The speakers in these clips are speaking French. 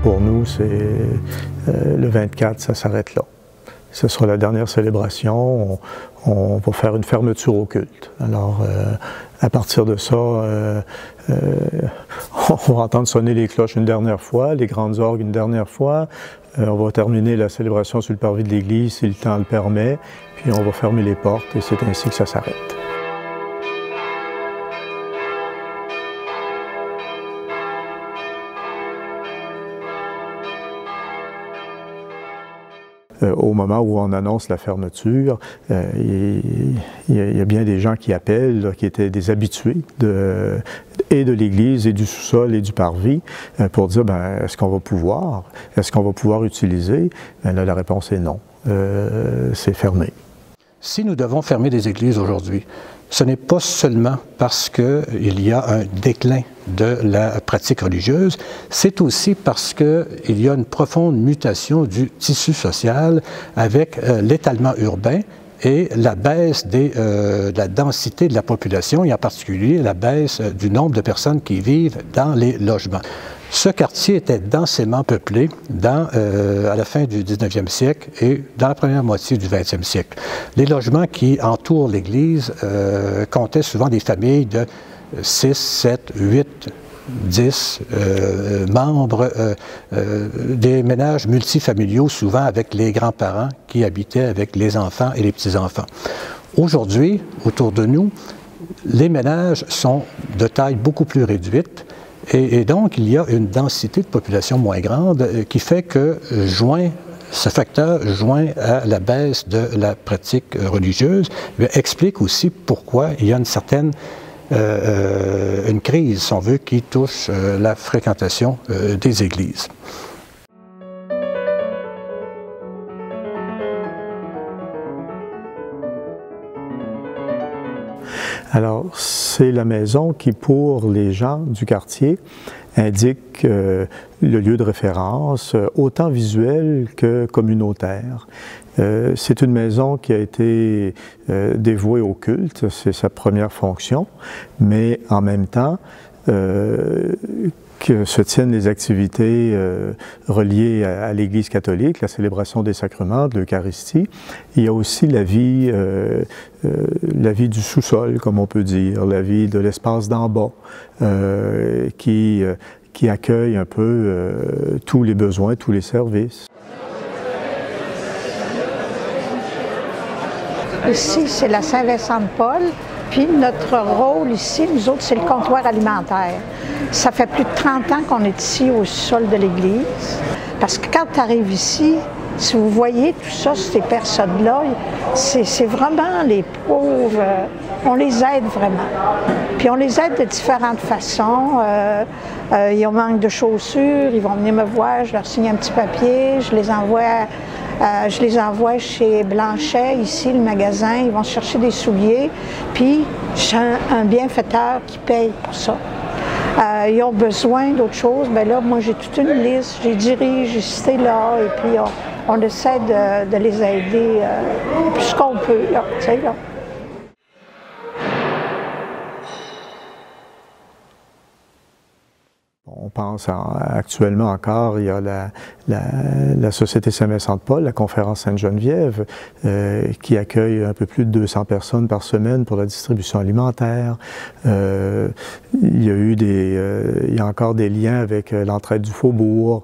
pour nous, c'est le 24, ça s'arrête là. Ce sera la dernière célébration. On va faire une fermeture au culte. Alors, à partir de ça, on va entendre sonner les cloches une dernière fois, les grandes orgues une dernière fois. On va terminer la célébration sur le parvis de l'église si le temps le permet. Puis on va fermer les portes et c'est ainsi que ça s'arrête. Au moment où on annonce la fermeture, il y a bien des gens qui appellent, là, qui étaient des habitués et de l'église et du sous-sol et du parvis pour dire, est-ce qu'on va pouvoir utiliser? Bien, là, la réponse est non. C'est fermé. Si nous devons fermer des églises aujourd'hui, ce n'est pas seulement parce qu'il y a un déclin de la pratique religieuse, c'est aussi parce qu'il y a une profonde mutation du tissu social avec l'étalement urbain et la baisse de la densité de la population, et en particulier la baisse du nombre de personnes qui vivent dans les logements. Ce quartier était densément peuplé à la fin du 19e siècle et dans la première moitié du 20e siècle. Les logements qui entourent l'église comptaient souvent des familles de 6, 7, 8, 10 membres, des ménages multifamiliaux, souvent avec les grands-parents qui habitaient avec les enfants et les petits-enfants. Aujourd'hui, autour de nous, les ménages sont de taille beaucoup plus réduite. Et donc, il y a une densité de population moins grande qui fait que ce facteur, joint à la baisse de la pratique religieuse, explique aussi pourquoi il y a une crise, si on veut, qui touche la fréquentation des églises. Alors, c'est la maison qui, pour les gens du quartier, indique le lieu de référence, autant visuel que communautaire. C'est une maison qui a été dévouée au culte, c'est sa première fonction, mais en même temps, que se tiennent les activités reliées à l'Église catholique, la célébration des sacrements, de l'Eucharistie. Il y a aussi la vie du sous-sol, comme on peut dire, la vie de l'espace d'en bas, qui accueille un peu tous les besoins, tous les services. Ici, c'est la Saint-Vincent-de-Paul, puis notre rôle ici, nous autres, c'est le comptoir alimentaire. Ça fait plus de 30 ans qu'on est ici au sol de l'église, parce que quand tu arrives ici, si vous voyez tout ça, ces personnes-là, c'est vraiment les pauvres, on les aide vraiment. Puis on les aide de différentes façons. Ils ont manque de chaussures, ils vont venir me voir, je leur signe un petit papier, je les envoie chez Blanchet, ici, le magasin, ils vont chercher des souliers, puis j'ai un bienfaiteur qui paye pour ça. Ils ont besoin d'autres choses, bien là, moi j'ai toute une liste, j'ai dirige ici, là, et puis on essaie de les aider plus qu'on peut, là, tu sais, là. On pense actuellement encore, il y a la Société Saint-Vincent-de-Paul, la Conférence Sainte-Geneviève, qui accueille un peu plus de 200 personnes par semaine pour la distribution alimentaire. Il y a encore des liens avec l'Entraide du Faubourg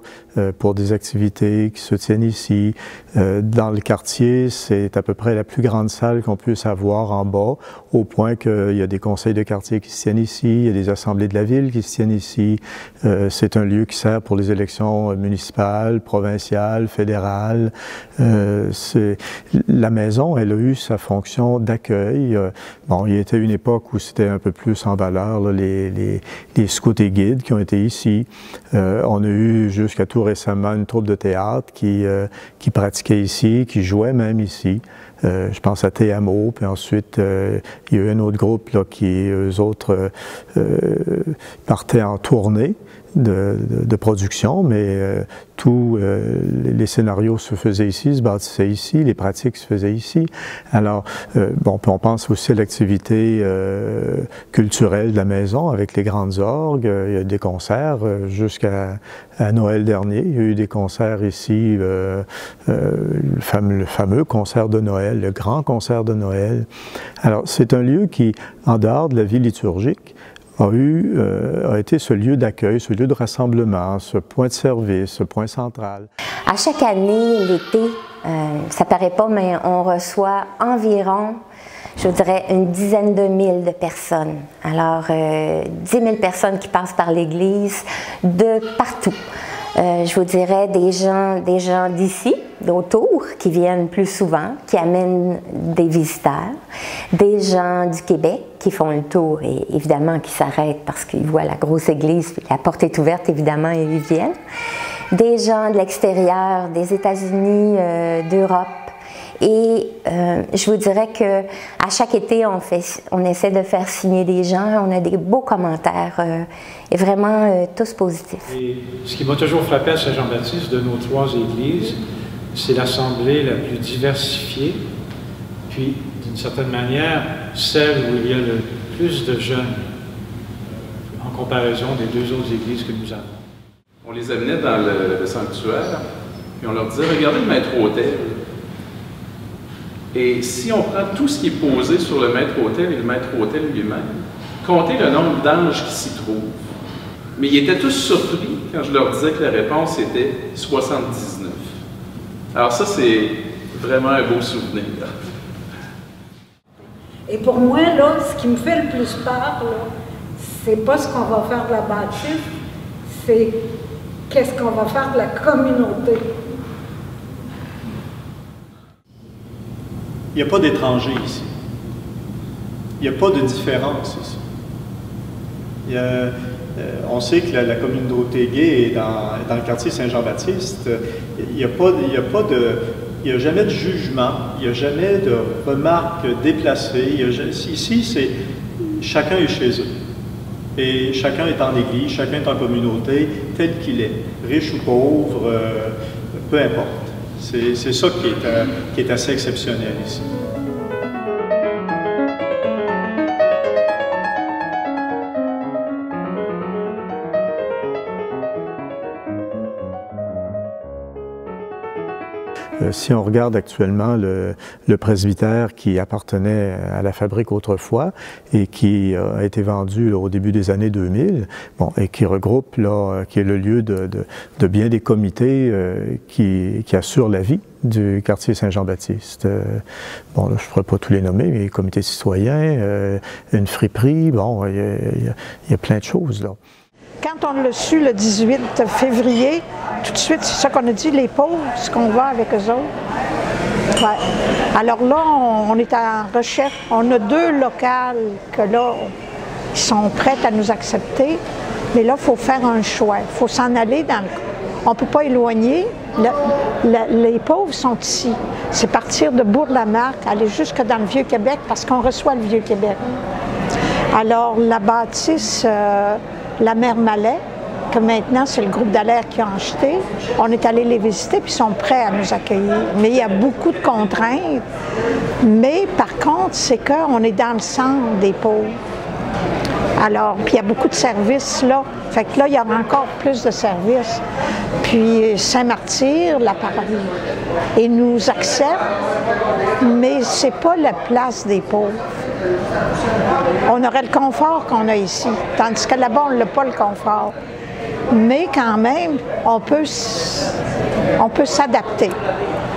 pour des activités qui se tiennent ici. Dans le quartier, c'est à peu près la plus grande salle qu'on puisse avoir en bas, au point qu'il y a des conseils de quartier qui se tiennent ici, il y a des assemblées de la ville qui se tiennent ici. C'est un lieu qui sert pour les élections municipales, provinciales, fédérales. La maison, elle a eu sa fonction d'accueil. Bon, il y était une époque où c'était un peu plus en valeur, là, les scouts et guides qui ont été ici. On a eu jusqu'à tout récemment une troupe de théâtre qui pratiquait ici, qui jouait même ici. Je pense à TMO, puis ensuite il y a eu un autre groupe là, qui, eux autres, partaient en tournée. de production, mais tous les scénarios se faisaient ici, se bâtissaient ici, les pratiques se faisaient ici. Alors, bon, puis on pense aussi à l'activité culturelle de la maison avec les grandes orgues. Il y a des concerts jusqu'à Noël dernier. Il y a eu des concerts ici, le fameux concert de Noël, le grand concert de Noël. Alors, c'est un lieu qui, en dehors de la vie liturgique, a été ce lieu d'accueil, ce lieu de rassemblement, ce point de service, ce point central. À chaque année, l'été, ça paraît pas, mais on reçoit environ, je dirais, une dizaine de mille de personnes. Alors, 10 000 personnes qui passent par l'Église de partout. Je vous dirais des gens d'ici, d'autour, qui viennent plus souvent, qui amènent des visiteurs, des gens du Québec qui font le tour et évidemment qui s'arrêtent parce qu'ils voient la grosse église, puis la porte est ouverte évidemment et ils viennent, des gens de l'extérieur, des États-Unis, d'Europe. Et je vous dirais qu'à chaque été, on essaie de faire signer des gens, on a des beaux commentaires et vraiment tous positifs. Et ce qui m'a toujours frappé à Saint-Jean-Baptiste de nos 3 églises, c'est l'assemblée la plus diversifiée, puis d'une certaine manière, celle où il y a le plus de jeunes en comparaison des 2 autres églises que nous avons. On les amenait dans le sanctuaire, puis on leur disait, regardez le maître-autel. Et si on prend tout ce qui est posé sur le maître-autel et le maître-autel lui-même, comptez le nombre d'anges qui s'y trouvent. Mais ils étaient tous surpris quand je leur disais que la réponse était 79. Alors ça, c'est vraiment un beau souvenir. Et pour moi, là, ce qui me fait le plus peur, c'est pas ce qu'on va faire de la bâtisse, c'est qu'est-ce qu'on va faire de la communauté. Il n'y a pas d'étrangers ici. Il n'y a pas de différence ici. On sait que la communauté gay est dans le quartier Saint-Jean-Baptiste. Il n'y a jamais de jugement, il n'y a jamais de remarques déplacées. Ici, chacun est chez eux. Et chacun est en église, chacun est en communauté, tel qu'il est. Riche ou pauvre, peu importe. C'est ça qui est assez exceptionnel ici. Si on regarde actuellement le presbytère qui appartenait à la fabrique autrefois et qui a été vendu au début des années 2000, bon, et qui regroupe, là, qui est le lieu de bien des comités qui assurent la vie du quartier Saint-Jean-Baptiste. Bon, là, je ne pourrais pas tous les nommer, mais comités citoyens, une friperie, bon, il y a plein de choses, là. Quand on l'a su le 18 février, tout de suite, c'est ça qu'on a dit, les pauvres, ce qu'on va avec eux autres. Ouais. Alors là, on est en recherche. On a 2 locales que là, qui sont prêtes à nous accepter. Mais là, il faut faire un choix. Il faut s'en aller dans le... On ne peut pas éloigner. Les pauvres sont ici. C'est partir de Bourg-la-Marque, aller jusque dans le Vieux-Québec, parce qu'on reçoit le Vieux-Québec. Alors, la bâtisse... la mère Mallet, que maintenant c'est le groupe d'Alaire qui a acheté. On est allé les visiter puis ils sont prêts à nous accueillir. Mais il y a beaucoup de contraintes. Mais par contre, c'est qu'on est dans le centre des pauvres. Alors, puis il y a beaucoup de services là. Fait que là, il y aura encore plus de services. Puis Saint-Martyr, la paroisse, ils nous acceptent, mais c'est pas la place des pauvres. On aurait le confort qu'on a ici, tandis que là-bas, on n'a pas le confort. Mais quand même, on peut s'adapter.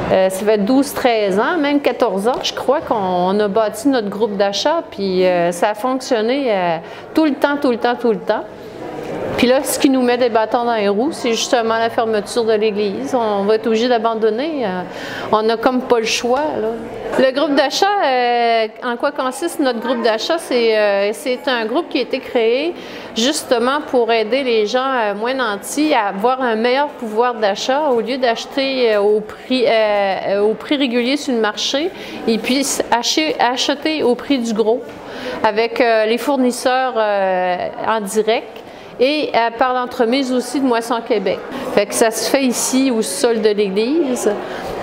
Ça fait 12-13 ans, même 14 ans, je crois qu'on a bâti notre groupe d'achat, puis ça a fonctionné tout le temps. Puis là, ce qui nous met des bâtons dans les roues, c'est justement la fermeture de l'Église. On va être obligé d'abandonner. On n'a comme pas le choix, là. Le groupe d'achat, en quoi consiste notre groupe d'achat? C'est un groupe qui a été créé justement pour aider les gens moins nantis à avoir un meilleur pouvoir d'achat. Au lieu d'acheter au prix régulier sur le marché, ils puissent acheter au prix du gros avec les fournisseurs en direct. et par l'entremise aussi de Moisson Québec. Fait que ça se fait ici au sol de l'église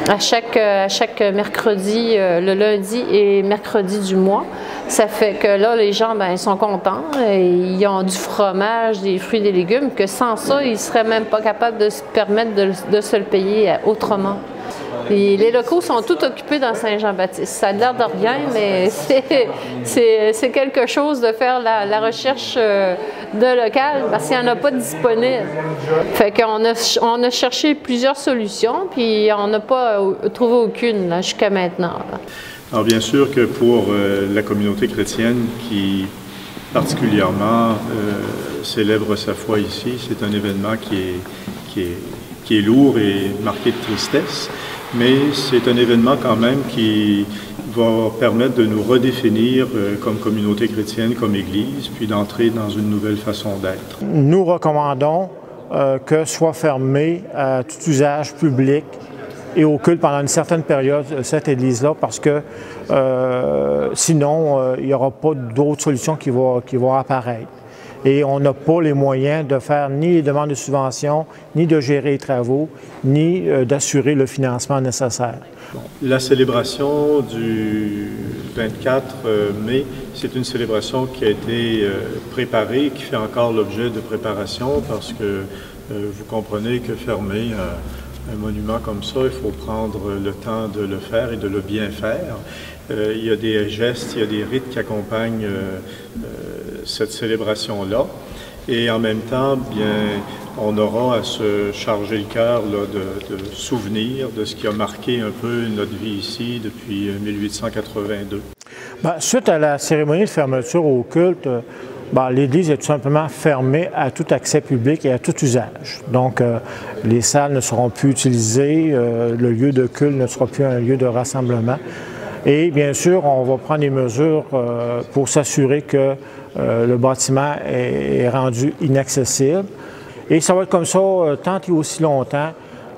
à chaque mercredi, le lundi et mercredi du mois. Ça fait que là, les gens, ben, ils sont contents. Ils ont du fromage, des fruits, des légumes, que sans ça, ils ne seraient même pas capables de se permettre de se le payer autrement. Et les locaux sont tous occupés dans Saint-Jean-Baptiste. Ça a l'air de rien, mais c'est quelque chose de faire la recherche de local parce qu'il n'y en a pas de disponible. Fait qu'on a cherché plusieurs solutions, puis on n'a pas trouvé aucune jusqu'à maintenant. Alors bien sûr que pour la communauté chrétienne qui particulièrement célèbre sa foi ici, c'est un événement qui est lourd et marqué de tristesse. Mais c'est un événement quand même qui va permettre de nous redéfinir comme communauté chrétienne, comme Église, puis d'entrer dans une nouvelle façon d'être. Nous recommandons que soit fermé à tout usage public et au culte pendant une certaine période cette Église-là, parce que sinon, il n'y aura pas d'autres solutions qui vont apparaître. Et on n'a pas les moyens de faire ni les demandes de subventions, ni de gérer les travaux, ni d'assurer le financement nécessaire. La célébration du 24 mai, c'est une célébration qui a été préparée, qui fait encore l'objet de préparation, parce que vous comprenez que fermer un monument comme ça, il faut prendre le temps de le faire et de le bien faire. Il y a des gestes, il y a des rites qui accompagnent cette célébration-là. Et en même temps, bien, on aura à se charger le cœur de souvenirs de ce qui a marqué un peu notre vie ici depuis 1882. Bien, suite à la cérémonie de fermeture au culte, l'Église est tout simplement fermée à tout accès public et à tout usage. Donc, les salles ne seront plus utilisées, le lieu de culte ne sera plus un lieu de rassemblement. Et bien sûr, on va prendre des mesures pour s'assurer que le bâtiment est rendu inaccessible. Et ça va être comme ça tant et aussi longtemps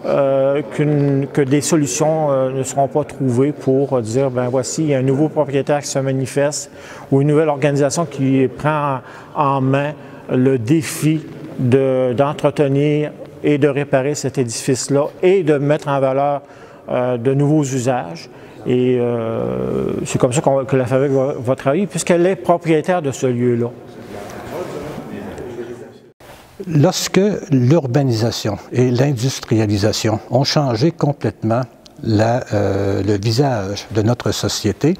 que des solutions ne seront pas trouvées pour dire, ben voici, il y a un nouveau propriétaire qui se manifeste ou une nouvelle organisation qui prend en main le défi d'entretenir et de réparer cet édifice-là et de mettre en valeur de nouveaux usages. Et c'est comme ça que la FAVEC va travailler, puisqu'elle est propriétaire de ce lieu-là. Lorsque l'urbanisation et l'industrialisation ont changé complètement le visage de notre société,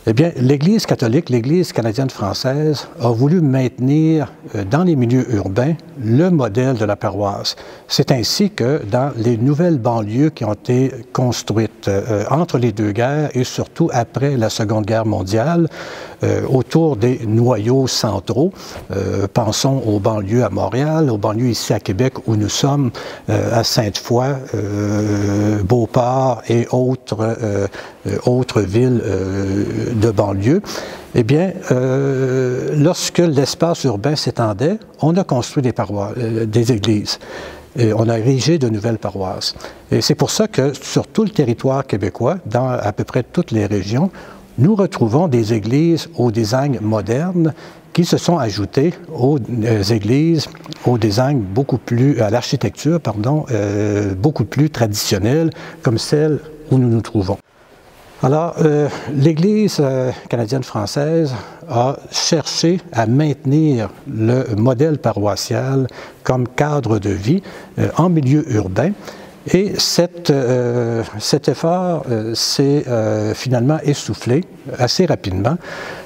eh bien, l'Église catholique, l'Église canadienne-française a voulu maintenir dans les milieux urbains le modèle de la paroisse. C'est ainsi que dans les nouvelles banlieues qui ont été construites entre les deux guerres et surtout après la Seconde Guerre mondiale, autour des noyaux centraux, pensons aux banlieues à Montréal, aux banlieues ici à Québec où nous sommes, à Sainte-Foy, Beauport et autres villes de banlieue, eh bien, lorsque l'espace urbain s'étendait, on a construit des églises. Et on a érigé de nouvelles paroisses. Et c'est pour ça que sur tout le territoire québécois, dans à peu près toutes les régions, nous retrouvons des églises au design moderne qui se sont ajoutées aux églises au design beaucoup plus, à l'architecture, pardon, beaucoup plus traditionnelle, comme celle où nous nous trouvons. Alors, l'Église canadienne-française a cherché à maintenir le modèle paroissial comme cadre de vie en milieu urbain. Et cet effort s'est finalement essoufflé assez rapidement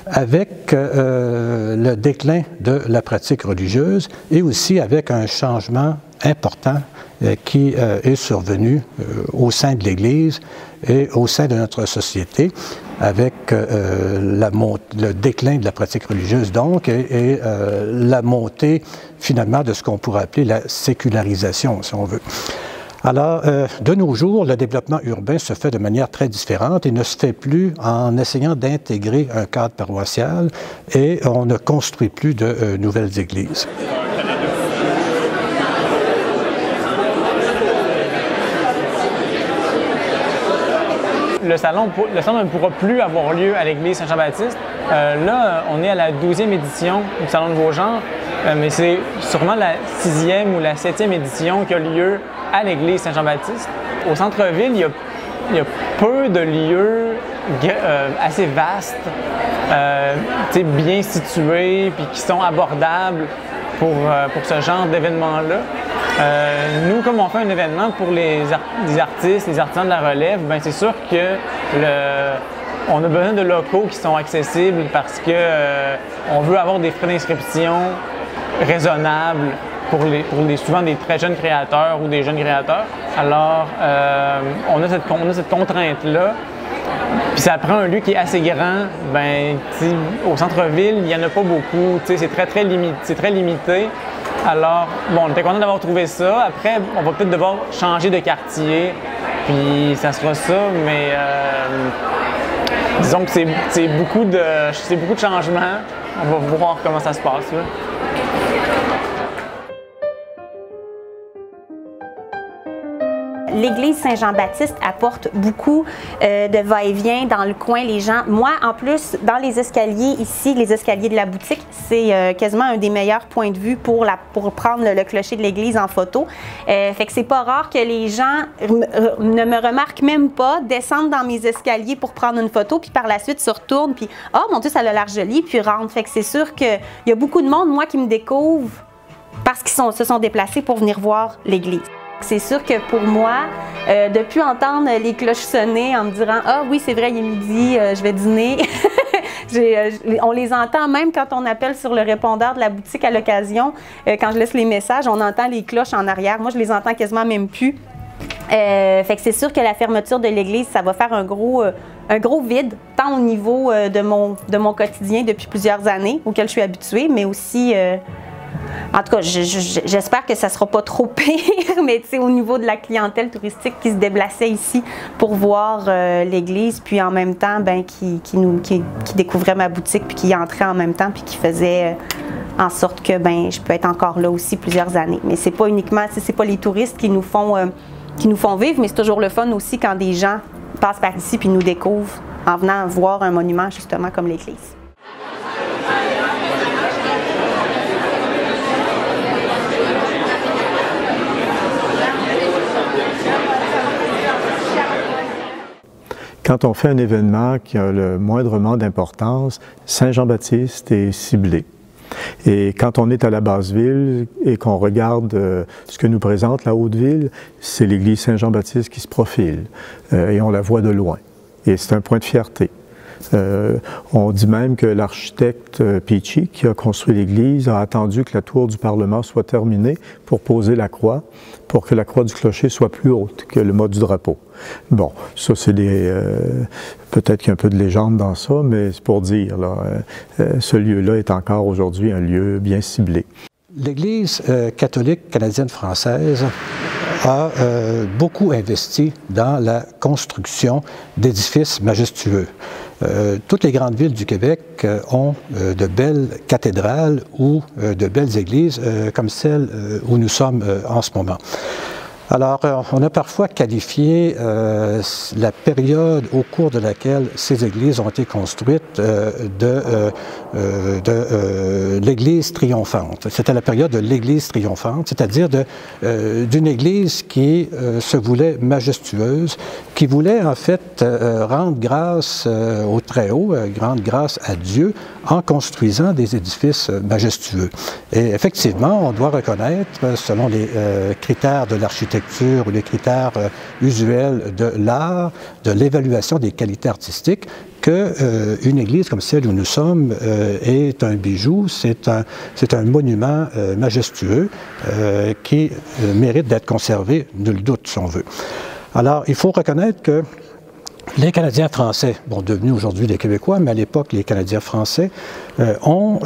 avec le déclin de la pratique religieuse et aussi avec un changement important qui est survenu au sein de l'Église et au sein de notre société avec le déclin de la pratique religieuse donc et la montée finalement de ce qu'on pourrait appeler la sécularisation, si on veut. Alors, de nos jours, le développement urbain se fait de manière très différente et ne se fait plus en essayant d'intégrer un cadre paroissial et on ne construit plus de nouvelles églises. Le salon ne pourra plus avoir lieu à l'église Saint-Jean-Baptiste. Là, on est à la 12e édition du Salon de Vosgenres. mais c'est sûrement la 6e ou la 7e édition qui a lieu à l'église Saint-Jean-Baptiste. Au centre-ville, il y a peu de lieux assez vastes, bien situés, puis qui sont abordables pour ce genre d'événement-là. Nous, comme on fait un événement pour les artistes, les artisans de la relève, ben c'est sûr que on a besoin de locaux qui sont accessibles parce que on veut avoir des frais d'inscription raisonnables pour souvent des très jeunes créateurs ou des jeunes créateurs. Alors, on a cette contrainte-là. Puis ça prend un lieu qui est assez grand. Ben, au centre-ville, il n'y en a pas beaucoup. C'est très limité. Alors, bon, on était content d'avoir trouvé ça. Après, on va peut-être devoir changer de quartier. Puis ça sera ça, mais disons que c'est beaucoup de changements. On va voir comment ça se passe, là. L'église Saint-Jean-Baptiste apporte beaucoup de va-et-vient dans le coin. Les gens, moi en plus, dans les escaliers ici, les escaliers de la boutique, c'est quasiment un des meilleurs points de vue pour prendre le clocher de l'église en photo. Fait que c'est pas rare que les gens ne me remarquent même pas, descendent dans mes escaliers pour prendre une photo, puis par la suite se retournent, puis « Oh mon Dieu, ça a l'air joli », puis rentrent. Fait que c'est sûr qu'il y a beaucoup de monde, moi, qui me découvre parce qu'ils se sont déplacés pour venir voir l'église. C'est sûr que pour moi, de plus entendre les cloches sonner en me disant « Ah oui, c'est vrai, il est midi, je vais dîner », on les entend même quand on appelle sur le répondeur de la boutique à l'occasion. Quand je laisse les messages, on entend les cloches en arrière. Moi, je les entends quasiment même plus. Fait que c'est sûr que la fermeture de l'église, ça va faire un gros vide, tant au niveau de mon quotidien depuis plusieurs années, auquel je suis habituée, mais aussi... En tout cas, j'espère que ça ne sera pas trop pire, mais au niveau de la clientèle touristique qui se déplaçait ici pour voir l'église, puis en même temps, ben, qui découvrait ma boutique, puis qui entrait en même temps, puis qui faisait en sorte que ben, je peux être encore là aussi plusieurs années. Mais c'est pas uniquement, c'est pas les touristes qui nous font vivre, mais c'est toujours le fun aussi quand des gens passent par ici puis nous découvrent en venant voir un monument justement comme l'église. Quand on fait un événement qui a le moindrement d'importance, Saint-Jean-Baptiste est ciblé. Et quand on est à la Basse-Ville et qu'on regarde ce que nous présente la Haute-Ville, c'est l'église Saint-Jean-Baptiste qui se profile et on la voit de loin. Et c'est un point de fierté. On dit même que l'architecte Peachy, qui a construit l'église, a attendu que la tour du Parlement soit terminée pour poser la croix, pour que la croix du clocher soit plus haute que le mât du drapeau. Bon, ça c'est peut-être qu'il y a un peu de légende dans ça, mais c'est pour dire, là, ce lieu-là est encore aujourd'hui un lieu bien ciblé. L'Église catholique canadienne-française a beaucoup investi dans la construction d'édifices majestueux. Toutes les grandes villes du Québec ont de belles cathédrales ou de belles églises comme celle où nous sommes en ce moment. Alors, on a parfois qualifié la période au cours de laquelle ces églises ont été construites de l'Église triomphante. C'était la période de l'Église triomphante, c'est-à-dire d'une Église qui se voulait majestueuse, qui voulait en fait rendre grâce au Très-Haut, rendre grâce à Dieu en construisant des édifices majestueux. Et effectivement, on doit reconnaître, selon les critères de l'architecture ou les critères usuels de l'art, de l'évaluation des qualités artistiques, qu'une église comme celle où nous sommes est un bijou, c'est un monument majestueux qui mérite d'être conservé, nul doute si on veut. Alors, il faut reconnaître que les Canadiens français, bon, devenus aujourd'hui des Québécois, mais à l'époque, les Canadiens français ont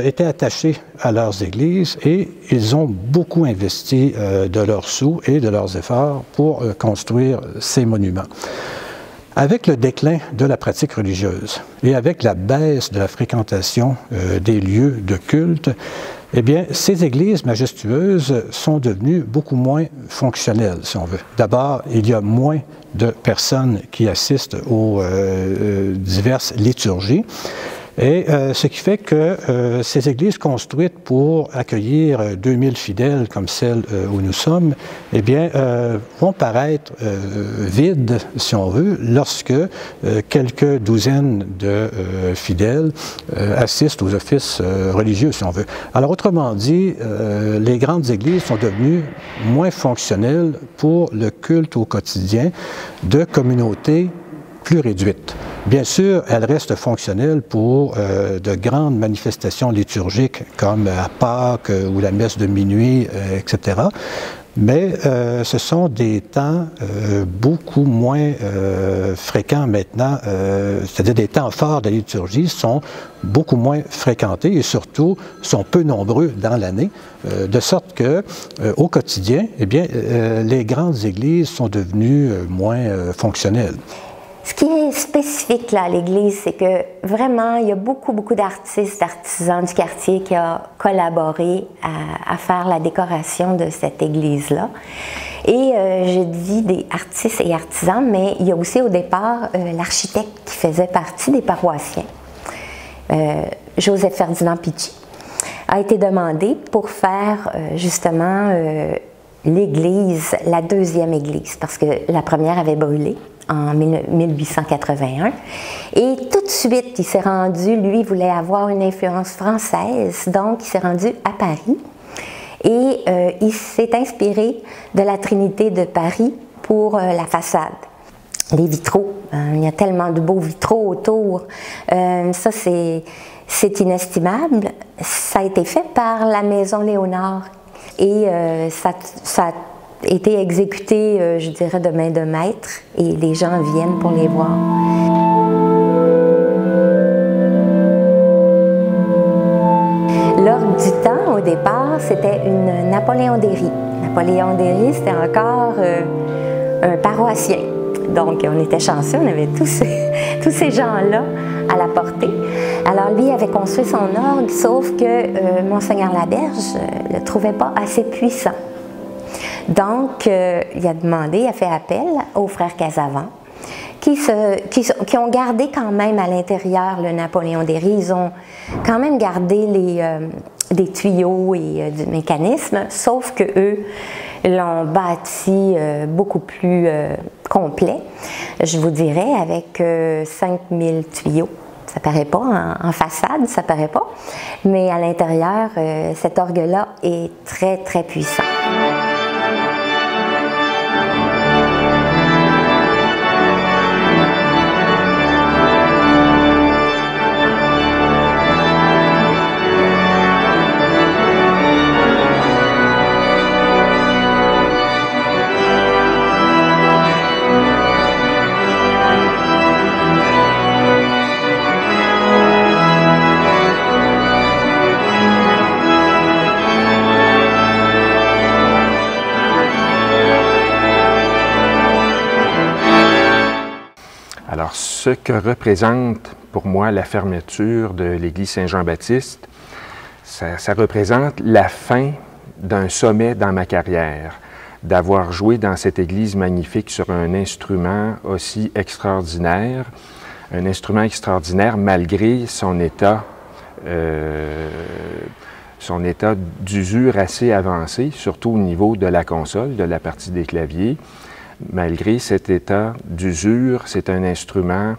été attachés à leurs églises et ils ont beaucoup investi de leurs sous et de leurs efforts pour construire ces monuments. Avec le déclin de la pratique religieuse et avec la baisse de la fréquentation des lieux de culte, eh bien, ces églises majestueuses sont devenues beaucoup moins fonctionnelles, si on veut. D'abord, il y a moins de personnes qui assistent aux diverses liturgies. Et ce qui fait que ces églises construites pour accueillir 2000 fidèles comme celle où nous sommes, eh bien, vont paraître vides, si on veut, lorsque quelques douzaines de fidèles assistent aux offices religieux, si on veut. Alors, autrement dit, les grandes églises sont devenues moins fonctionnelles pour le culte au quotidien de communautés plus réduites. Bien sûr, elles restent fonctionnelles pour de grandes manifestations liturgiques comme à Pâques ou la messe de minuit, etc. Mais ce sont des temps beaucoup moins fréquents maintenant, c'est-à-dire des temps forts de la liturgie sont beaucoup moins fréquentés et surtout sont peu nombreux dans l'année, de sorte que au quotidien, eh bien, les grandes églises sont devenues moins fonctionnelles. Ce qui est spécifique là, à l'Église, c'est que vraiment, il y a beaucoup d'artistes, d'artisans du quartier qui ont collaboré à faire la décoration de cette Église-là. Et je dis des artistes et artisans, mais il y a aussi au départ l'architecte qui faisait partie des paroissiens. Joseph Ferdinand Pichy a été demandé pour faire justement l'Église, la deuxième Église, parce que la première avait brûlé en 1881. Et tout de suite, il s'est rendu, lui, voulait avoir une influence française, donc il s'est rendu à Paris. Et il s'est inspiré de la Trinité de Paris pour la façade. Les vitraux, il y a tellement de beaux vitraux autour. Ça, c'est inestimable. Ça a été fait par la Maison Léonard. Et ça a été exécuté, je dirais, de main de maître, et les gens viennent pour les voir. L'ordre du temps, au départ, c'était une Napoléon Déry. Napoléon Déry, c'était encore un paroissien. Donc, on était chanceux, on avait tous ces gens-là à la portée. Alors, lui avait construit son orgue, sauf que Monseigneur Laberge ne le trouvait pas assez puissant. Donc, il a demandé, il a fait appel aux frères Casavant, qui ont gardé quand même à l'intérieur le Napoléon Déry. Ils ont quand même gardé des tuyaux et du mécanisme, sauf qu'eux l'ont bâti beaucoup plus complet, je vous dirais, avec 5000 tuyaux. Ça paraît pas, en façade, ça paraît pas, mais à l'intérieur, cet orgue-là est très, très puissant. Alors, ce que représente pour moi la fermeture de l'église Saint-Jean-Baptiste, ça représente la fin d'un sommet dans ma carrière, d'avoir joué dans cette église magnifique sur un instrument aussi extraordinaire, malgré son état d'usure assez avancé, surtout au niveau de la console, de la partie des claviers. Malgré cet état d'usure, c'est un instrument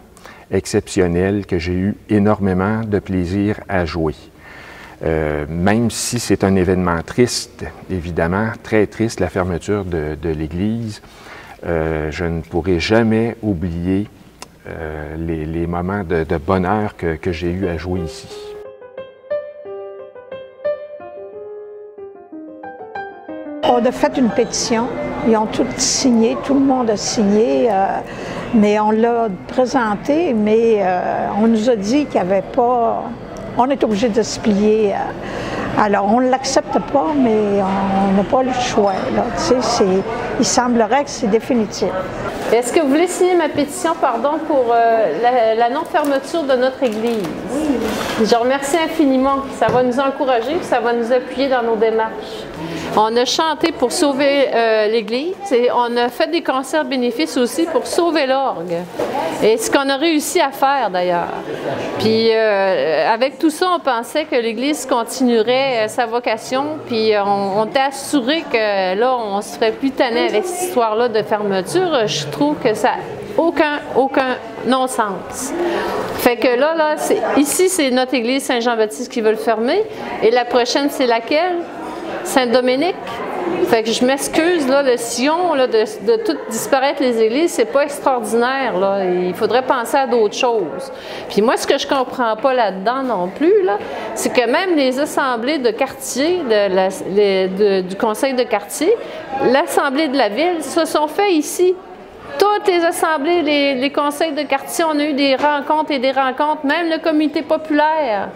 exceptionnel que j'ai eu énormément de plaisir à jouer. Même si c'est un événement triste, évidemment, très triste, la fermeture de l'Église, je ne pourrai jamais oublier les moments de bonheur que j'ai eu à jouer ici. On a fait une pétition, ils ont tous signé, tout le monde a signé, mais on l'a présenté, mais on nous a dit qu'il n'y avait pas... On est obligé de se plier. Alors, on ne l'accepte pas, mais on n'a pas le choix. Là. Tu sais, il semblerait que c'est définitif. Est-ce que vous voulez signer ma pétition, pardon, pour la non-fermeture de notre Église? Oui. Je remercie infiniment. Ça va nous encourager, ça va nous appuyer dans nos démarches. On a chanté pour sauver l'Église et on a fait des concerts bénéfices aussi pour sauver l'orgue. Et ce qu'on a réussi à faire d'ailleurs. Puis avec tout ça, on pensait que l'Église continuerait sa vocation, puis on était assuré que là, on se ferait plus tanner avec cette histoire-là de fermeture. Je trouve que ça n'a aucun non-sens. Fait que là ici, c'est notre église Saint-Jean-Baptiste qui veut le fermer. Et la prochaine, c'est laquelle? Saint-Dominique. Fait que je m'excuse, là, le sillon, là, de tout disparaître les églises, c'est pas extraordinaire, là. Il faudrait penser à d'autres choses. Puis moi, ce que je comprends pas là-dedans non plus, là, c'est que même les assemblées de quartier, du conseil de quartier, l'assemblée de la ville, se sont fait ici. Toutes les assemblées, les conseils de quartier, on a eu des rencontres et des rencontres, même le comité populaire.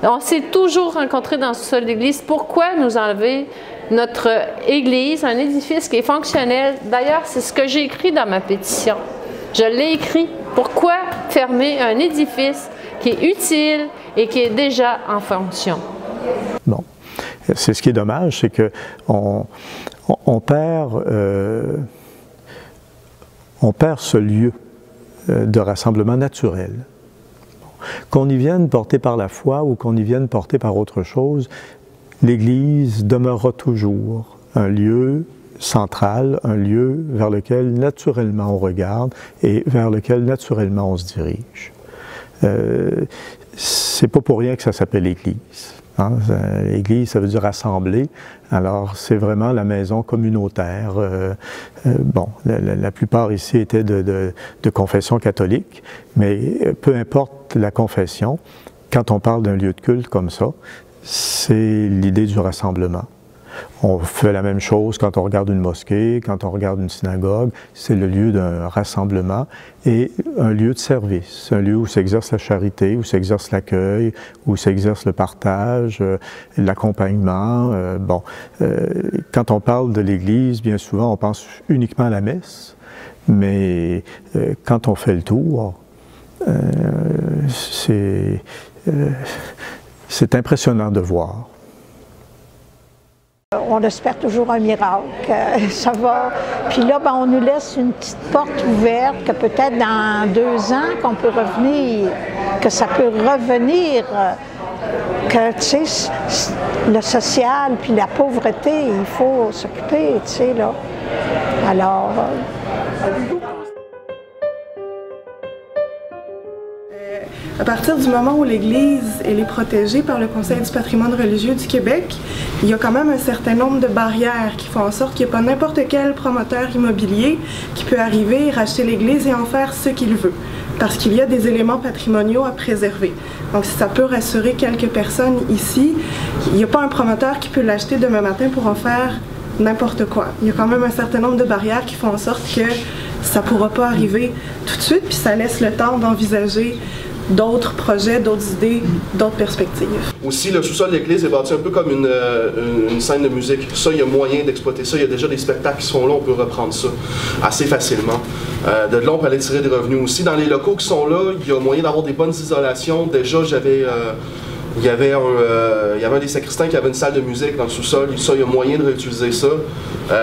On s'est toujours rencontrés dans ce sol d'église. Pourquoi nous enlever notre église, un édifice qui est fonctionnel? D'ailleurs, c'est ce que j'ai écrit dans ma pétition. Je l'ai écrit. Pourquoi fermer un édifice qui est utile et qui est déjà en fonction? Bon. C'est ce qui est dommage, c'est qu'on perd ce lieu de rassemblement naturel. Qu'on y vienne porté par la foi ou qu'on y vienne porté par autre chose, l'Église demeurera toujours un lieu central, un lieu vers lequel naturellement on regarde et vers lequel naturellement on se dirige. C'est pas pour rien que ça s'appelle l'Église. Hein? L'Église, ça veut dire rassembler. Alors, c'est vraiment la maison communautaire. Bon, la plupart ici étaient de confession catholique, mais peu importe la confession, quand on parle d'un lieu de culte comme ça, c'est l'idée du rassemblement. On fait la même chose quand on regarde une mosquée, quand on regarde une synagogue. C'est le lieu d'un rassemblement et un lieu de service, un lieu où s'exerce la charité, où s'exerce l'accueil, où s'exerce le partage, l'accompagnement. Bon, quand on parle de l'Église, bien souvent, on pense uniquement à la messe, mais quand on fait le tour, c'est impressionnant de voir. On espère toujours un miracle, ça va. Puis là, ben, on nous laisse une petite porte ouverte que peut-être dans 2 ans, qu'on peut revenir, que ça peut revenir, que, tu sais, le social puis la pauvreté, il faut s'occuper, tu sais, là. Alors... À partir du moment où l'Église elle est protégée par le Conseil du patrimoine religieux du Québec, il y a quand même un certain nombre de barrières qui font en sorte qu'il n'y a pas n'importe quel promoteur immobilier qui peut arriver, racheter l'Église et en faire ce qu'il veut, parce qu'il y a des éléments patrimoniaux à préserver. Donc si ça peut rassurer quelques personnes ici, il n'y a pas un promoteur qui peut l'acheter demain matin pour en faire n'importe quoi. Il y a quand même un certain nombre de barrières qui font en sorte que ça ne pourra pas arriver tout de suite, puis ça laisse le temps d'envisager d'autres projets, d'autres idées, d'autres perspectives. Aussi, le sous-sol de l'église est bâti un peu comme une scène de musique. Ça, il y a moyen d'exploiter ça. Il y a déjà des spectacles qui sont là, on peut reprendre ça assez facilement. De là, on peut aller tirer des revenus aussi. Dans les locaux qui sont là, il y a moyen d'avoir des bonnes isolations. Déjà, il y avait un des sacristains qui avait une salle de musique dans le sous-sol. Ça, il y a moyen de réutiliser ça,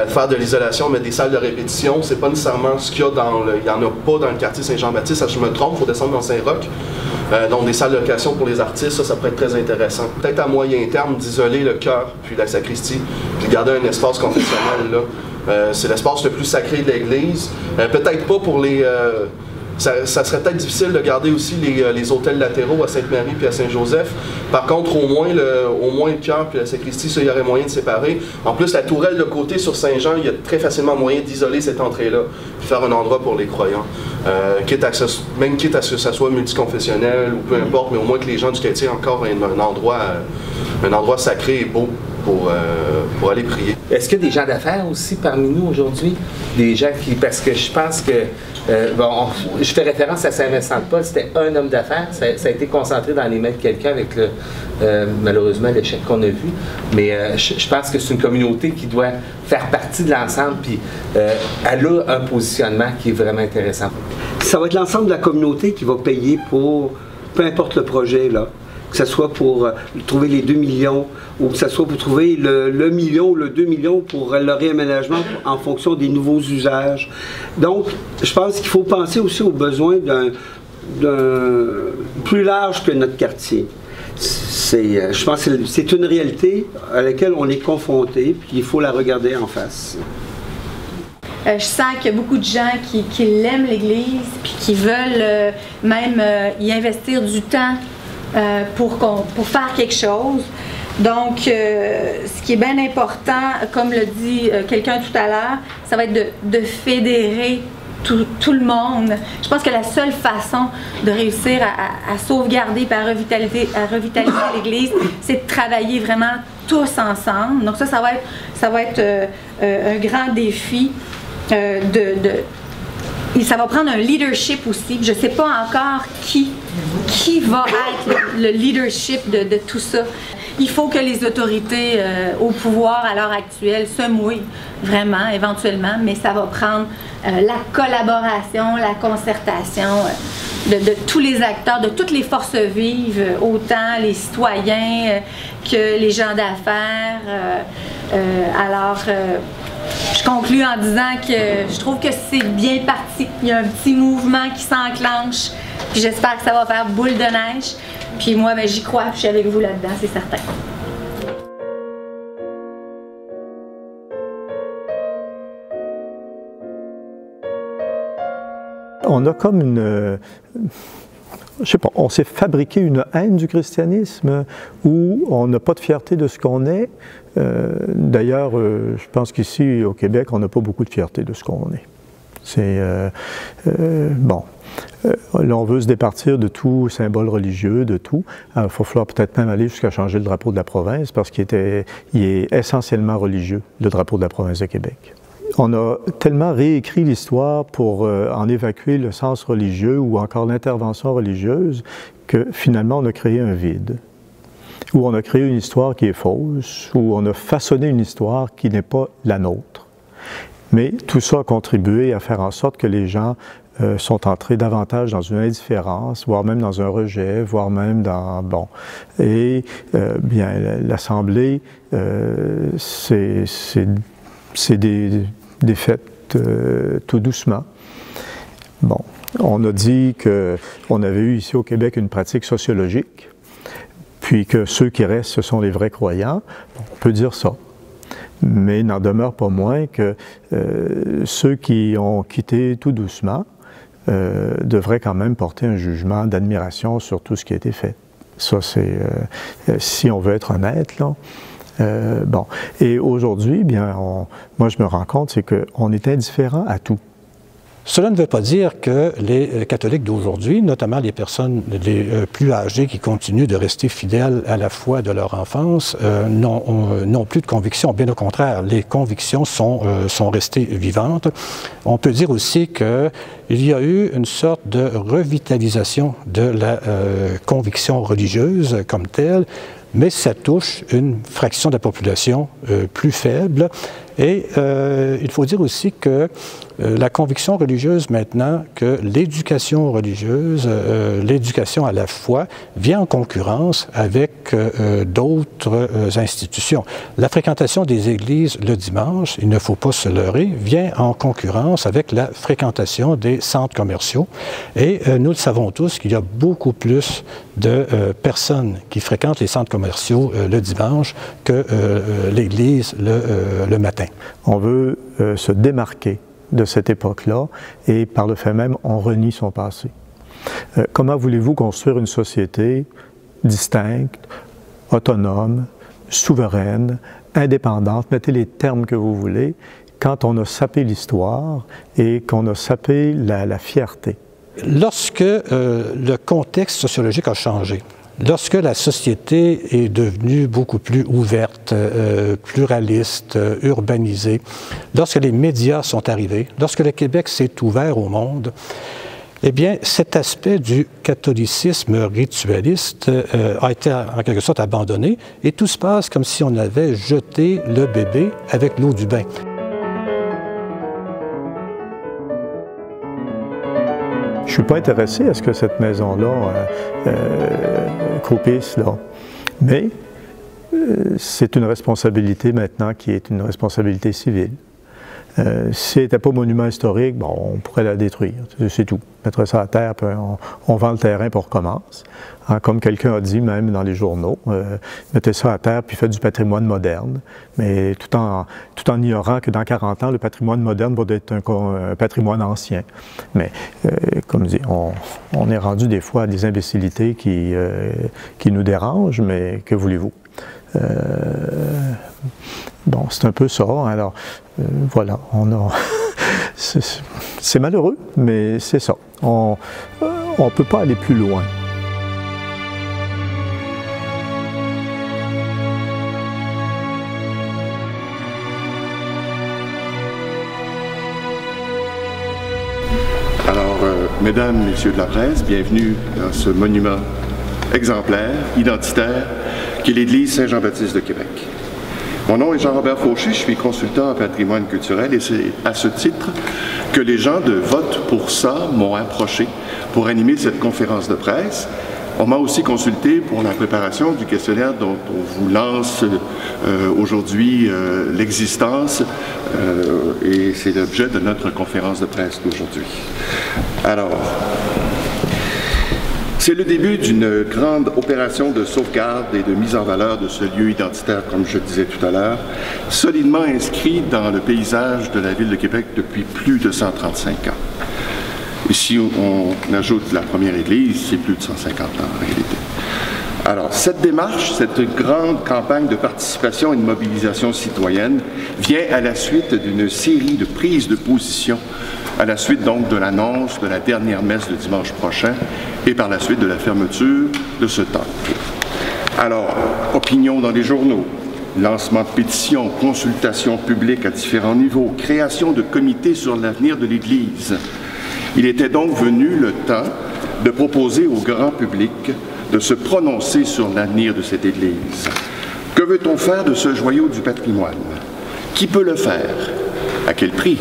faire de l'isolation, mettre des salles de répétition. C'est pas nécessairement ce qu'il y a il n'y en a pas dans le quartier Saint-Jean-Baptiste. Si je me trompe, il faut descendre dans Saint-Roch. Donc des salles de location pour les artistes, ça pourrait être très intéressant. Peut-être à moyen terme d'isoler le chœur, puis la sacristie, puis garder un espace confessionnel là. C'est l'espace le plus sacré de l'église. Peut-être pas pour les... Ça serait peut-être difficile de garder aussi les hôtels latéraux à Sainte-Marie puis à Saint-Joseph. Par contre, au moins le chœur puis la sacristie, ça, il y aurait moyen de séparer. En plus, la tourelle de côté sur Saint-Jean, il y a très facilement moyen d'isoler cette entrée-là puis faire un endroit pour les croyants. Quitte à ce que ça soit multiconfessionnel ou peu importe, mais au moins que les gens du quartier aient encore un endroit sacré et beau pour aller prier. Est-ce qu'il y a des gens d'affaires aussi parmi nous aujourd'hui? Des gens qui... Parce que je pense que... je fais référence à Saint-Vincent-de-Paul, c'était un homme d'affaires. Ça a été concentré dans les mains de quelqu'un avec malheureusement l'échec qu'on a vu. Mais je pense que c'est une communauté qui doit faire partie de l'ensemble. Puis elle a un positionnement qui est vraiment intéressant. Ça va être l'ensemble de la communauté qui va payer pour peu importe le projet, là. que ce soit pour trouver les 2 millions, ou que ce soit pour trouver le million ou le 2 millions pour le réaménagement en fonction des nouveaux usages. Donc, je pense qu'il faut penser aussi aux besoins d'un plus large que notre quartier. Je pense que c'est une réalité à laquelle on est confronté, puis il faut la regarder en face. Je sens qu'il y a beaucoup de gens qui l'aiment l'Église, puis qui veulent même y investir du temps pour faire quelque chose. Donc, ce qui est bien important, comme l'a dit quelqu'un tout à l'heure, ça va être de fédérer tout le monde. Je pense que la seule façon de réussir à sauvegarder et à revitaliser l'Église, c'est de travailler vraiment tous ensemble. Donc ça va être un grand défi. Et ça va prendre un leadership aussi. Je ne sais pas encore qui va être le leadership de tout ça. Il faut que les autorités au pouvoir à l'heure actuelle se mouillent vraiment, éventuellement, mais ça va prendre la collaboration, la concertation de tous les acteurs, de toutes les forces vives, autant les citoyens que les gens d'affaires. Je conclue en disant que je trouve que c'est bien parti. Il y a un petit mouvement qui s'enclenche, puis j'espère que ça va faire boule de neige. Puis moi, j'y crois, je suis avec vous là-dedans, c'est certain. On a comme une... je sais pas, on s'est fabriqué une haine du christianisme où on n'a pas de fierté de ce qu'on est. D'ailleurs, je pense qu'ici, au Québec, on n'a pas beaucoup de fierté de ce qu'on est. C'est... bon. Là, on veut se départir de tout symbole religieux, de tout. Il va falloir peut-être même aller jusqu'à changer le drapeau de la province parce qu'il est essentiellement religieux, le drapeau de la province de Québec. On a tellement réécrit l'histoire pour en évacuer le sens religieux ou encore l'intervention religieuse que finalement on a créé un vide, où on a créé une histoire qui est fausse, où on a façonné une histoire qui n'est pas la nôtre. Mais tout ça a contribué à faire en sorte que les gens sont entrés davantage dans une indifférence, voire même dans un rejet, voire même dans... bon. Et bien, l'Assemblée, c'est des fêtes tout doucement. Bon, on a dit qu'on avait eu ici au Québec une pratique sociologique, puis que ceux qui restent, ce sont les vrais croyants. On peut dire ça. Mais il n'en demeure pas moins que ceux qui ont quitté tout doucement devraient quand même porter un jugement d'admiration sur tout ce qui a été fait. Ça, c'est, si on veut être honnête, là. Bon. Et aujourd'hui, bien, moi je me rends compte, c'est qu'on est indifférent à tout. Cela ne veut pas dire que les catholiques d'aujourd'hui, notamment les personnes les plus âgées qui continuent de rester fidèles à la foi de leur enfance, n'ont plus de convictions. Bien au contraire, les convictions sont restées vivantes. On peut dire aussi qu'il y a eu une sorte de revitalisation de la conviction religieuse comme telle, mais ça touche une fraction de la population plus faible. Et il faut dire aussi que la conviction religieuse maintenant, que l'éducation religieuse, l'éducation à la foi, vient en concurrence avec d'autres institutions. La fréquentation des églises le dimanche, il ne faut pas se leurrer, vient en concurrence avec la fréquentation des centres commerciaux. Et nous le savons tous qu'il y a beaucoup plus de personnes qui fréquentent les centres commerciaux le dimanche que l'église le matin. On veut se démarquer de cette époque-là et par le fait même, on renie son passé. Comment voulez-vous construire une société distincte, autonome, souveraine, indépendante, mettez les termes que vous voulez, quand on a sapé l'histoire et qu'on a sapé la fierté? Lorsque le contexte sociologique a changé, lorsque la société est devenue beaucoup plus ouverte, pluraliste, urbanisée, lorsque les médias sont arrivés, lorsque le Québec s'est ouvert au monde, eh bien, cet aspect du catholicisme ritualiste a été en quelque sorte abandonné et tout se passe comme si on avait jeté le bébé avec l'eau du bain. Je suis pas intéressé à ce que cette maison-là croupisse, là. Mais c'est une responsabilité maintenant qui est une responsabilité civile. Si elle n'était pas monument historique, bon, on pourrait la détruire, c'est tout. Mettre ça à terre, puis on vend le terrain pour recommence. Hein, comme quelqu'un a dit, même dans les journaux, mettez ça à terre puis faites du patrimoine moderne, mais tout en ignorant que dans 40 ans, le patrimoine moderne va être un patrimoine ancien. Mais, comme dit, on est rendu des fois à des imbécilités qui nous dérangent, mais que voulez-vous? Bon, c'est un peu ça. Alors, voilà, c'est malheureux, mais c'est ça. On ne peut pas aller plus loin. Alors, mesdames, messieurs de la presse, bienvenue dans ce monument exemplaire, identitaire, qui est l'Église Saint-Jean-Baptiste de Québec. Mon nom est Jean-Robert Fauché, je suis consultant en patrimoine culturel et c'est à ce titre que les gens de Vote pour ça m'ont approché pour animer cette conférence de presse. On m'a aussi consulté pour la préparation du questionnaire dont on vous lance aujourd'hui l'existence et c'est l'objet de notre conférence de presse d'aujourd'hui. Alors, c'est le début d'une grande opération de sauvegarde et de mise en valeur de ce lieu identitaire, comme je disais tout à l'heure, solidement inscrit dans le paysage de la Ville de Québec depuis plus de 135 ans. Et si on ajoute la première église, c'est plus de 150 ans en réalité. Alors, cette démarche, cette grande campagne de participation et de mobilisation citoyenne vient à la suite d'une série de prises de position, à la suite donc de l'annonce de la dernière messe de dimanche prochain et par la suite de la fermeture de ce temple. Alors, opinion dans les journaux, lancement de pétitions, consultations publiques à différents niveaux, création de comités sur l'avenir de l'Église. Il était donc venu le temps de proposer au grand public de se prononcer sur l'avenir de cette Église. Que veut-on faire de ce joyau du patrimoine? Qui peut le faire? À quel prix?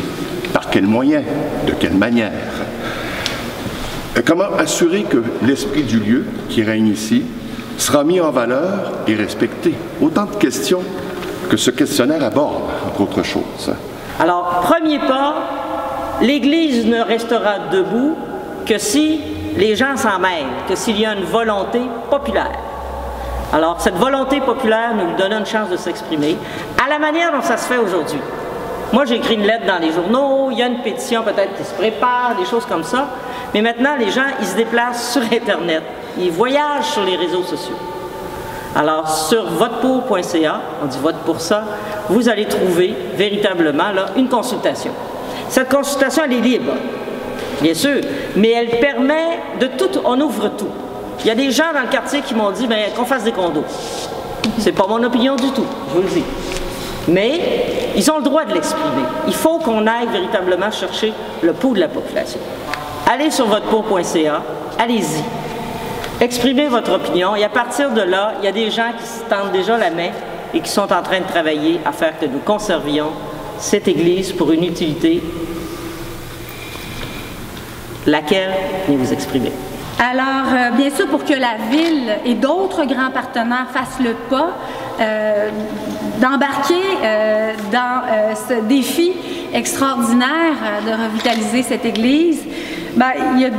Par quels moyens? De quelle manière? Comment assurer que l'esprit du lieu qui règne ici sera mis en valeur et respecté? Autant de questions que ce questionnaire aborde, entre autres choses. Alors, premier pas, l'Église ne restera debout que si les gens s'en mêlent, que s'il y a une volonté populaire. Alors, cette volonté populaire nous donne une chance de s'exprimer à la manière dont ça se fait aujourd'hui. Moi, j'écris une lettre dans les journaux, il y a une pétition peut-être qui se prépare, des choses comme ça. Mais maintenant, les gens, ils se déplacent sur Internet. Ils voyagent sur les réseaux sociaux. Alors, sur votepour.ca, on dit vote pour ça, vous allez trouver véritablement là, une consultation. Cette consultation, elle est libre, bien sûr, mais elle permet de tout, on ouvre tout. Il y a des gens dans le quartier qui m'ont dit qu'on fasse des condos. C'est pas mon opinion du tout, je vous le dis. Mais ils ont le droit de l'exprimer. Il faut qu'on aille véritablement chercher le pouls de la population. Allez sur votepour.ca, allez-y. Exprimez votre opinion et à partir de là, il y a des gens qui se tendent déjà la main et qui sont en train de travailler à faire que nous conservions cette Église pour une utilité laquelle vous exprimez. Alors, bien sûr, pour que la Ville et d'autres grands partenaires fassent le pas d'embarquer dans ce défi extraordinaire de revitaliser cette Église, il y a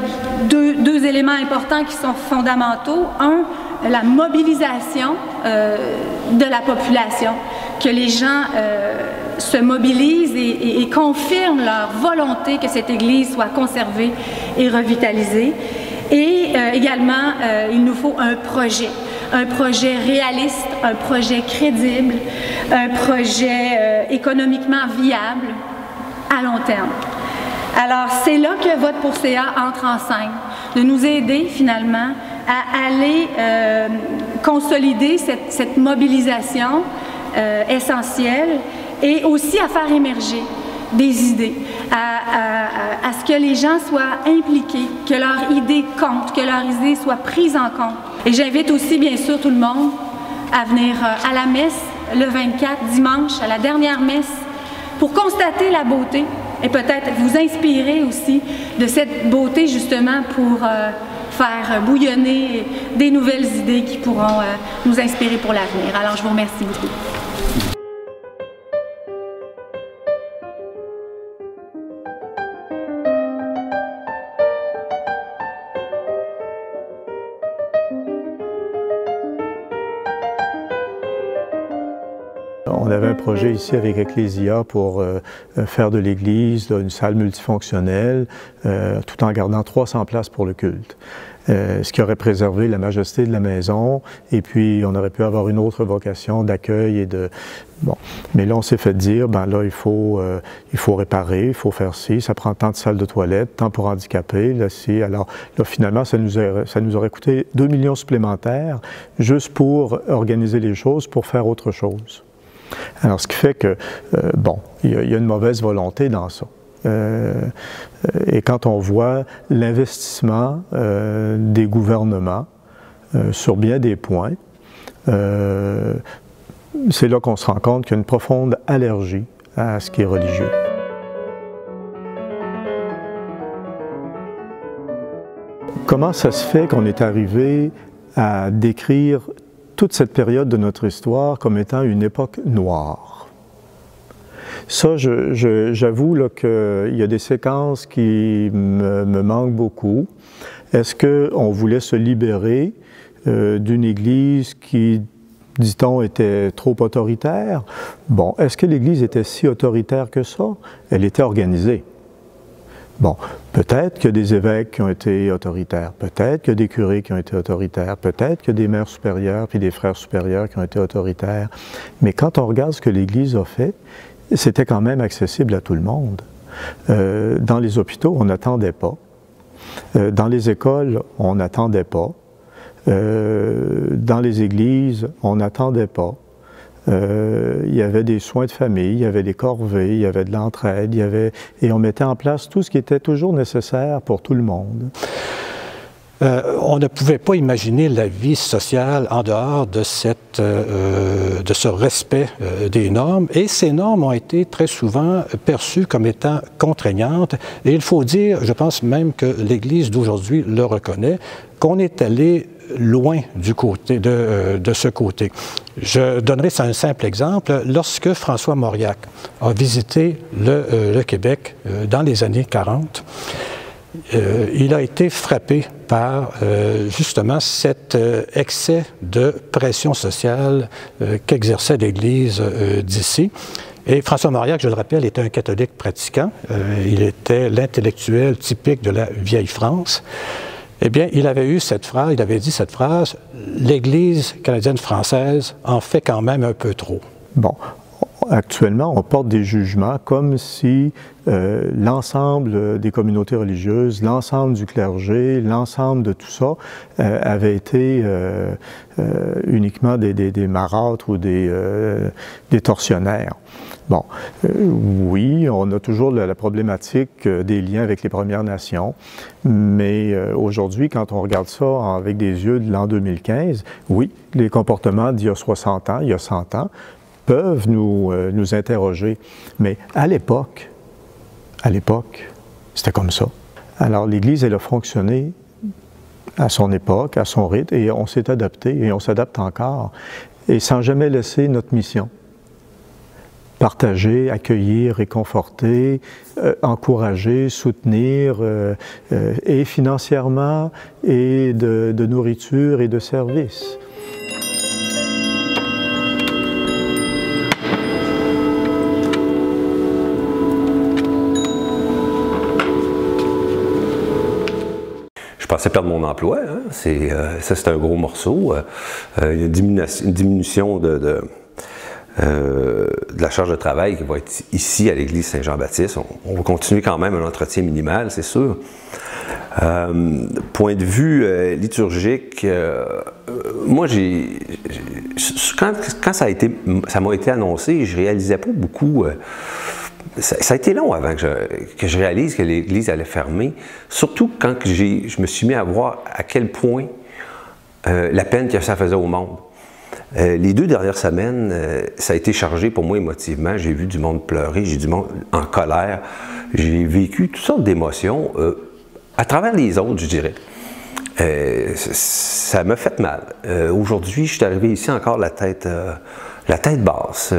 deux éléments importants qui sont fondamentaux. Un, la mobilisation de la population, que les gens se mobilisent et confirment leur volonté que cette Église soit conservée et revitalisée. Et également, il nous faut un projet réaliste, un projet crédible, un projet économiquement viable à long terme. Alors, c'est là que Vote pour CA entre en scène, de nous aider finalement à aller consolider cette mobilisation essentielle et aussi à faire émerger des idées, à ce que les gens soient impliqués, que leurs idées comptent, que leurs idées soient prises en compte. Et j'invite aussi, bien sûr, tout le monde à venir à la messe le 24, dimanche, à la dernière messe, pour constater la beauté et peut-être vous inspirer aussi de cette beauté justement pour faire bouillonner des nouvelles idées qui pourront nous inspirer pour l'avenir. Alors je vous remercie beaucoup. On avait un projet ici avec Ecclésia pour faire de l'église une salle multifonctionnelle, tout en gardant 300 places pour le culte. Ce qui aurait préservé la majesté de la maison, et puis on aurait pu avoir une autre vocation d'accueil et de... Bon. Mais là, on s'est fait dire, ben là, il faut réparer, il faut faire ci, ça prend tant de salles de toilettes, tant pour handicapés, là, ci. Alors là, finalement, ça nous aurait coûté 2 millions supplémentaires juste pour organiser les choses, pour faire autre chose. Alors, ce qui fait que, bon, il y a une mauvaise volonté dans ça. Et quand on voit l'investissement des gouvernements sur bien des points, c'est là qu'on se rend compte qu'il y a une profonde allergie à ce qui est religieux. Comment ça se fait qu'on est arrivé à décrire toute cette période de notre histoire comme étant une époque noire? Ça, j'avoue qu'il y a des séquences qui me manquent beaucoup. Est-ce qu'on voulait se libérer d'une Église qui, dit-on, était trop autoritaire? Bon, est-ce que l'Église était si autoritaire que ça? Elle était organisée. Bon, peut-être qu'il y a des évêques qui ont été autoritaires, peut-être qu'il y a des curés qui ont été autoritaires, peut-être qu'il y a des mères supérieures puis des frères supérieurs qui ont été autoritaires. Mais quand on regarde ce que l'Église a fait, c'était quand même accessible à tout le monde. Dans les hôpitaux, on n'attendait pas. Dans les écoles, on n'attendait pas. Dans les églises, on n'attendait pas. Il y avait des soins de famille, il y avait des corvées, il y avait de l'entraide, et on mettait en place tout ce qui était toujours nécessaire pour tout le monde. On ne pouvait pas imaginer la vie sociale en dehors de ce respect des normes, et ces normes ont été très souvent perçues comme étant contraignantes, et il faut dire, je pense même que l'Église d'aujourd'hui le reconnaît, qu'on est allé loin du côté de ce côté. Je donnerai un simple exemple. Lorsque François Mauriac a visité le Québec dans les années 40, il a été frappé par justement cet excès de pression sociale qu'exerçait l'Église d'ici. Et François Mauriac, je le rappelle, était un catholique pratiquant. Il était l'intellectuel typique de la vieille France. Eh bien, il avait dit cette phrase, « L'Église canadienne-française en fait quand même un peu trop ». Bon, actuellement, on porte des jugements comme si l'ensemble des communautés religieuses, l'ensemble du clergé, l'ensemble de tout ça avait été uniquement des marâtres ou des tortionnaires. Bon, oui, on a toujours la problématique des liens avec les Premières Nations, mais aujourd'hui, quand on regarde ça avec des yeux de l'an 2015, oui, les comportements d'il y a 60 ans, il y a 100 ans, peuvent nous interroger. Mais à l'époque, c'était comme ça. Alors l'Église, elle a fonctionné à son époque, à son rythme, et on s'est adapté, et on s'adapte encore, et sans jamais laisser notre mission. Partager, accueillir, réconforter, encourager, soutenir, et financièrement, et de nourriture et de services. Je pensais perdre mon emploi, hein. Ça c'est un gros morceau. Une diminution de la charge de travail qui va être ici à l'église Saint-Jean-Baptiste. On va continuer quand même un entretien minimal, c'est sûr. Point de vue liturgique, moi quand ça m'a été annoncé, je réalisais pas beaucoup. Ça a été long avant que je réalise que l'église allait fermer, surtout quand je me suis mis à voir à quel point la peine que ça faisait au monde. Les 2 dernières semaines, ça a été chargé pour moi émotivement. J'ai vu du monde pleurer, j'ai du monde en colère. J'ai vécu toutes sortes d'émotions à travers les autres, je dirais. Ça m'a fait mal. Aujourd'hui, je suis arrivé ici encore la tête basse.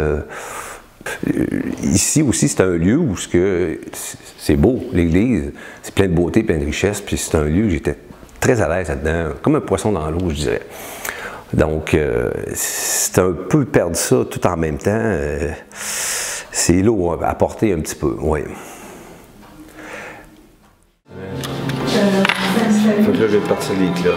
Ici aussi, c'est un lieu où c'est beau, l'église, c'est plein de beauté, plein de richesse, puis c'est un lieu où j'étais très à l'aise là-dedans, comme un poisson dans l'eau, je dirais. Donc, c'est un peu perdre ça tout en même temps. C'est lourd à porter un petit peu, oui. Fait que là, je vais partir les cloches.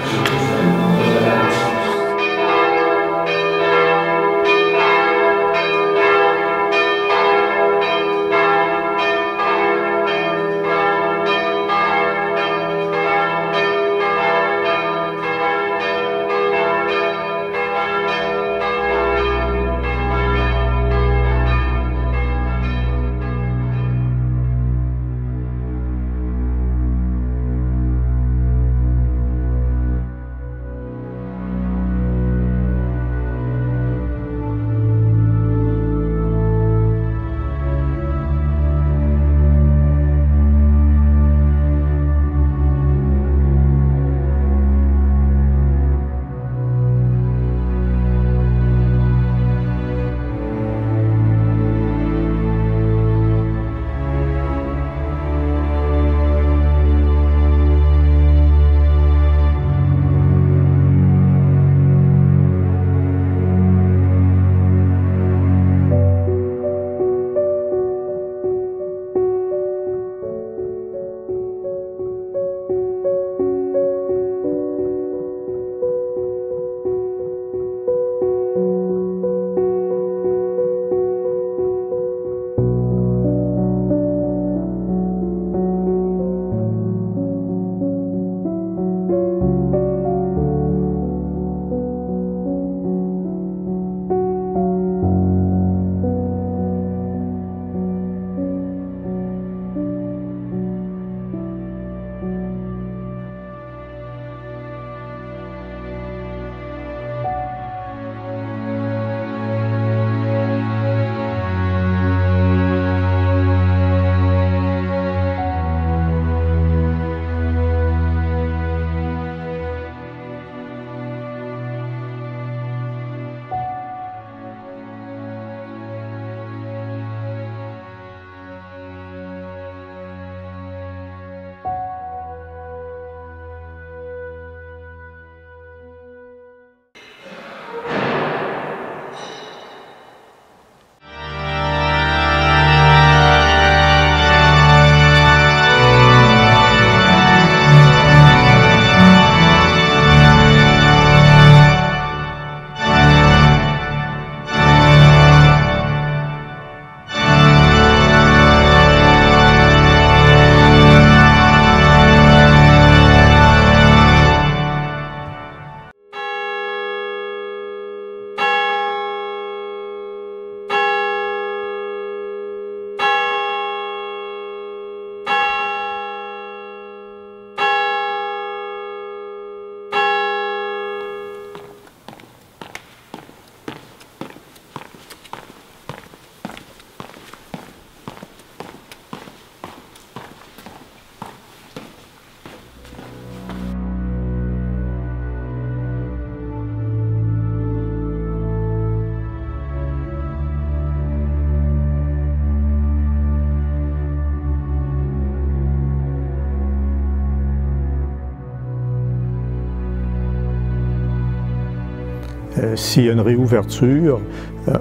S'il y a une réouverture,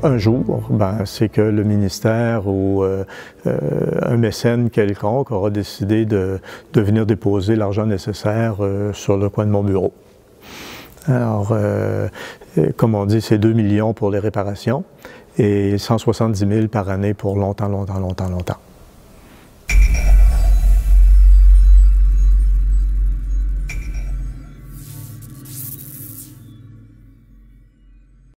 un jour, c'est que le ministère ou un mécène quelconque aura décidé de venir déposer l'argent nécessaire sur le coin de mon bureau. Alors, comme on dit, c'est 2 millions pour les réparations et 170 000 par année pour longtemps, longtemps, longtemps, longtemps.